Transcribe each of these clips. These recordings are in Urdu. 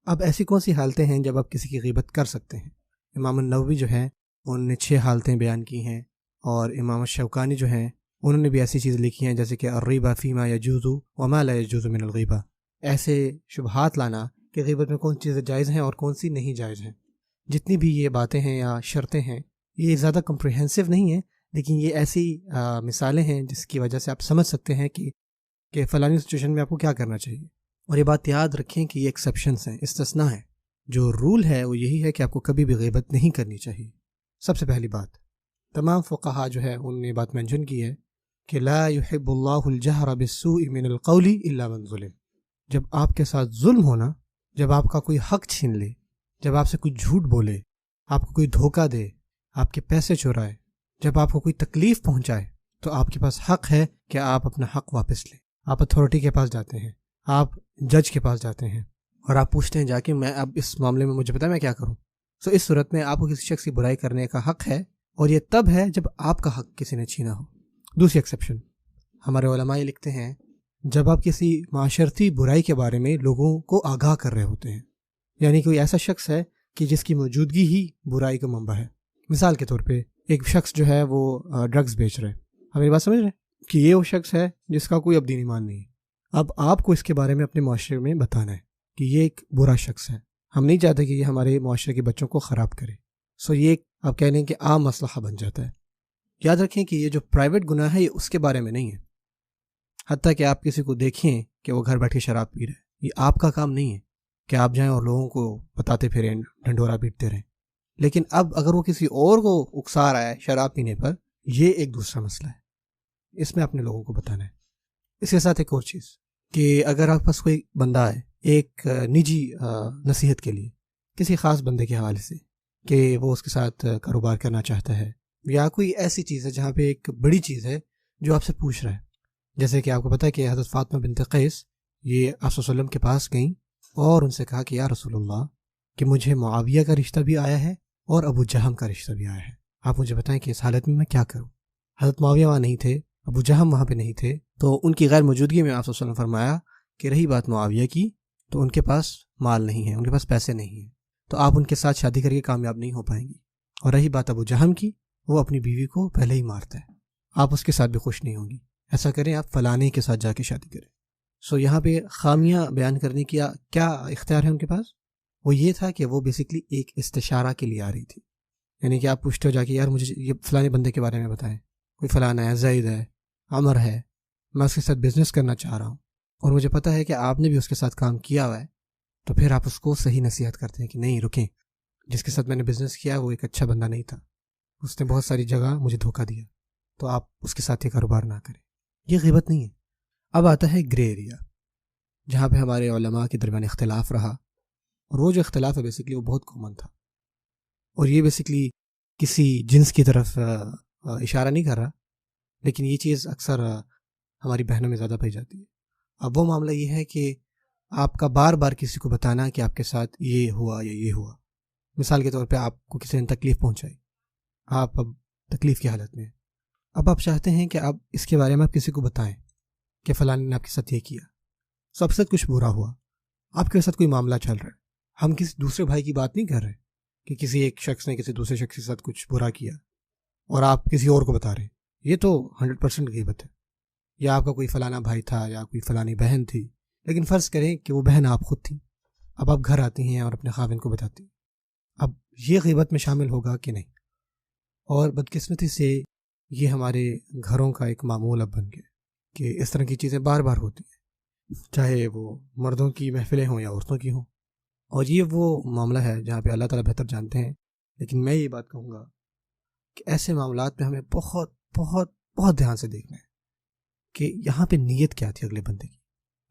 اب ایسی کون سی حالتیں ہیں جب آپ کسی کی غیبت کر سکتے ہیں؟ امام النووی جو ہیں انہوں نے 6 حالتیں بیان کی ہیں، اور امام الشوکانی جو ہیں انہوں نے بھی ایسی چیز لکھی ہیں جیسے کہ الریبہ فیما یجوز وما لا یجوز من الغیبہ، ایسے شبہات لانا کہ غیبت میں کون چیزیں جائز ہیں اور کون سی نہیں جائز ہیں۔ جتنی بھی یہ باتیں ہیں یا شرطیں ہیں یہ زیادہ کمپریہنسو نہیں ہیں، لیکن یہ ایسی مثالیں ہیں جس کی وجہ سے آپ سمجھ سکتے ہیں کہ فلانی سچویشن میں آپ کو کیا کرنا چاہیے۔ اور یہ بات یاد رکھیں کہ یہ ایکسیپشنز ہیں، استثناء ہے۔ جو رول ہے وہ یہی ہے کہ آپ کو کبھی بھی غیبت نہیں کرنی چاہیے۔ سب سے پہلی بات، تمام فقہاء جو ہے انہوں نے یہ بات مینشن کی ہے کہ لا يحب اللہ الجہر بالسوء من القول الا من ظلم۔ جب آپ کے ساتھ ظلم ہونا، جب آپ کا کوئی حق چھین لے، جب آپ سے کوئی جھوٹ بولے، آپ کو کوئی دھوکہ دے، آپ کے پیسے چرائے، جب آپ کو کوئی تکلیف پہنچائے، تو آپ کے پاس حق ہے کہ آپ اپنا حق واپس لیں۔ آپ اتھارٹی کے پاس جاتے ہیں، آپ جج کے پاس جاتے ہیں اور آپ پوچھتے ہیں جا کے میں اب اس معاملے میں مجھے پتا ہے میں کیا کروں۔ سو اس صورت میں آپ کو کسی شخص کی برائی کرنے کا حق ہے، اور یہ تب ہے جب آپ کا حق کسی نے چھینا ہو۔ دوسری ایکسیپشن، ہمارے علماء یہ لکھتے ہیں جب آپ کسی معاشرتی برائی کے بارے میں لوگوں کو آگاہ کر رہے ہوتے ہیں، یعنی کوئی ایسا شخص ہے کہ جس کی موجودگی ہی برائی کا منبع ہے۔ مثال کے طور پہ ایک شخص جو ہے وہ ڈرگز بیچ رہے، ہم یہ بات سمجھ رہے ہیں کہ یہ وہ شخص ہے جس کا کوئی اب دین ایمان نہیں ہے۔ اب آپ کو اس کے بارے میں اپنے معاشرے میں بتانا ہے کہ یہ ایک برا شخص ہے، ہم نہیں چاہتے کہ یہ ہمارے معاشرے کے بچوں کو خراب کرے۔ سو یہ آپ کہہ لیں کہ عام مسئلہ بن جاتا ہے۔ یاد رکھیں کہ یہ جو پرائیویٹ گناہ ہے یہ اس کے بارے میں نہیں ہے۔ حتیٰ کہ آپ کسی کو دیکھیں کہ وہ گھر بیٹھے شراب پی رہے ہیں، یہ آپ کا کام نہیں ہے کہ آپ جائیں اور لوگوں کو بتاتے پھریں، ڈھنڈورا پیٹتے رہیں۔ لیکن اب اگر وہ کسی اور کو اکسا رہا ہے شراب پینے پر، یہ ایک دوسرا مسئلہ ہے، اس میں اپنے لوگوں کو بتانا ہے۔ اس کے ساتھ ایک اور چیز کہ اگر آپ پاس کوئی بندہ ہے ایک نجی نصیحت کے لیے کسی خاص بندے کے حوالے سے کہ وہ اس کے ساتھ کاروبار کرنا چاہتا ہے، یا کوئی ایسی چیز ہے جہاں پہ ایک بڑی چیز ہے جو آپ سے پوچھ رہا ہے، جیسے کہ آپ کو پتہ ہے کہ حضرت فاطمہ بنت قیس یہ آپ صلی اللہ علیہ وسلم کے پاس گئیں اور ان سے کہا کہ یا رسول اللہ کہ مجھے معاویہ کا رشتہ بھی آیا ہے اور ابو جہم کا رشتہ بھی آیا ہے، آپ مجھے بتائیں کہ اس حالت میں کیا کروں۔ حضرت معاویہ وہاں نہیں تھے، ابو جہم وہاں پہ نہیں تھے، تو ان کی غیر موجودگی میں آپ صلی اللہ علیہ وسلم نے فرمایا کہ رہی بات معاویہ کی تو ان کے پاس مال نہیں ہے، ان کے پاس پیسے نہیں ہیں، تو آپ ان کے ساتھ شادی کر کے کامیاب نہیں ہو پائیں گی۔ اور رہی بات ابو جہم کی، وہ اپنی بیوی کو پہلے ہی مارتا ہے، آپ اس کے ساتھ بھی خوش نہیں ہوں گی، ایسا کریں آپ فلانے کے ساتھ جا کے شادی کریں۔ سو یہاں پہ خامیاں بیان کرنے کی کیا اختیار ہے ان کے پاس؟ وہ یہ تھا کہ وہ بیسکلی ایک استشارہ کے لیے آ رہی تھی، یعنی کہ آپ پوچھتے ہو جا کے یار مجھے یہ فلانے بندے کے بارے میں بتائیں، کوئی فلانا ہے، زید ہے، عمر ہے، میں اس کے ساتھ بزنس کرنا چاہ رہا ہوں اور مجھے پتہ ہے کہ آپ نے بھی اس کے ساتھ کام کیا ہوا ہے، تو پھر آپ اس کو صحیح نصیحت کرتے ہیں کہ نہیں رکیں، جس کے ساتھ میں نے بزنس کیا وہ ایک اچھا بندہ نہیں تھا، اس نے بہت ساری جگہ مجھے دھوکہ دیا، تو آپ اس کے ساتھ یہ کاروبار نہ کریں۔ یہ غیبت نہیں ہے۔ اب آتا ہے گرے ایریا، جہاں پہ ہمارے علماء کے درمیان اختلاف رہا، اور وہ جو اختلاف ہے بیسکلی وہ بہت کامن تھا، اور یہ بیسکلی کسی جنس کی طرف اشارہ نہیں کر رہا، لیکن یہ چیز اکثر ہماری بہنوں میں زیادہ پائی جاتی ہے۔ اب وہ معاملہ یہ ہے کہ آپ کا بار بار کسی کو بتانا کہ آپ کے ساتھ یہ ہوا یا یہ ہوا۔ مثال کے طور پہ آپ کو کسی نے تکلیف پہنچائی، آپ اب تکلیف کی حالت میں ہیں، اب آپ چاہتے ہیں کہ آپ اس کے بارے میں آپ کسی کو بتائیں کہ فلانے نے آپ کے ساتھ یہ کیا، سو آپ کے ساتھ کچھ برا ہوا، آپ کے ساتھ کوئی معاملہ چل رہا ہے، ہم کسی دوسرے بھائی کی بات نہیں کر رہے کہ کسی ایک شخص نے کسی دوسرے شخص کے ساتھ کچھ برا کیا اور آپ کسی اور کو بتا رہے ہیں، یہ تو 100% غیبت ہے۔ یا آپ کا کوئی فلانا بھائی تھا یا کوئی فلانی بہن تھی، لیکن فرض کریں کہ وہ بہن آپ خود تھی، اب آپ گھر آتی ہیں اور اپنے خاوند کو بتاتی ہیں، اب یہ غیبت میں شامل ہوگا کہ نہیں؟ اور بدقسمتی سے یہ ہمارے گھروں کا ایک معمول اب بن گیا کہ اس طرح کی چیزیں بار بار ہوتی ہیں، چاہے وہ مردوں کی محفلیں ہوں یا عورتوں کی ہوں، اور یہ وہ معاملہ ہے جہاں پہ اللہ تعالیٰ بہتر جانتے ہیں، لیکن میں یہ بات کہوں گا کہ ایسے معاملات پہ ہمیں بہت بہت بہت دھیان سے دیکھنا ہے کہ یہاں پہ نیت کیا تھی اگلے بندے کی۔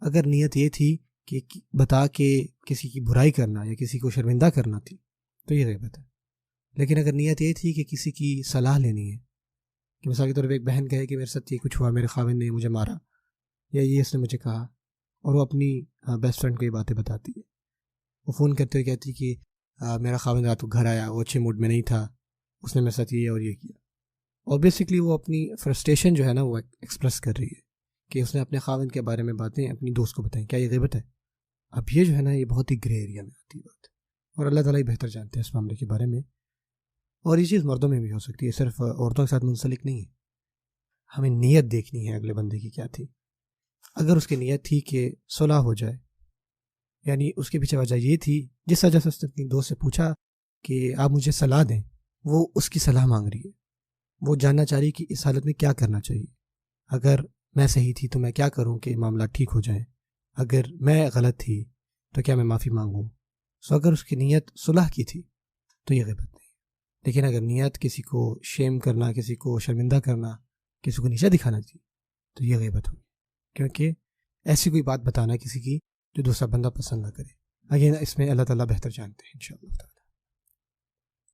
اگر نیت یہ تھی کہ بتا کے کسی کی برائی کرنا یا کسی کو شرمندہ کرنا تھی تو یہ غیبت ہے، لیکن اگر نیت یہ تھی کہ کسی کی صلاح لینی ہے، کہ مثال کے طور پہ ایک بہن کہے کہ میرے ساتھ یہ کچھ ہوا، میرے خاوند نے مجھے مارا یا یہ اس نے مجھے کہا، اور وہ اپنی بیسٹ فرینڈ کو یہ باتیں بتاتی ہے، وہ فون کرتے ہوئے کہتی کہ میرا خاوند رات کو گھر آیا، وہ اچھے موڈ میں نہیں تھا، اس نے میرے ساتھ یہ اور یہ کیا، اور بیسکلی وہ اپنی فرسٹریشن جو ہے نا وہ ایکسپریس کر رہی ہے کہ اس نے اپنے خاوند کے بارے میں باتیں اپنی دوست کو بتائیں۔ کیا یہ غیبت ہے؟ اب یہ جو ہے نا یہ بہت ہی گرے ایریا میں آتی ہے بات، اور اللہ تعالیٰ ہی بہتر جانتے ہیں اس معاملے کے بارے میں. اور یہ چیز مردوں میں بھی ہو سکتی ہے، صرف عورتوں کے ساتھ منسلک نہیں ہے. ہمیں نیت دیکھنی ہے اگلے بندے کی کیا تھی. اگر اس کی نیت تھی کہ صلح ہو جائے، یعنی اس کے پیچھے وجہ یہ تھی، جس وجہ سے اس نے اپنی دوست سے پوچھا کہ آپ مجھے صلاح دیں، وہ اس کی صلاح مانگ رہی ہے، وہ جاننا چاہ رہی کہ اس حالت میں کیا کرنا چاہیے. اگر میں صحیح تھی تو میں کیا کروں کہ معاملہ ٹھیک ہو جائے، اگر میں غلط تھی تو کیا میں معافی مانگوں. سو اگر اس کی نیت صلح کی تھی تو یہ غیبت نہیں. لیکن اگر نیت کسی کو شیم کرنا، کسی کو شرمندہ کرنا، کسی کو نیچا دکھانا تھی تو یہ غیبت ہوگی، کیونکہ ایسی کوئی بات بتانا کسی کی جو دوسرا بندہ پسند نہ کرے. اگین اس میں اللہ تعالیٰ بہتر جانتے ہیں انشاءاللہ.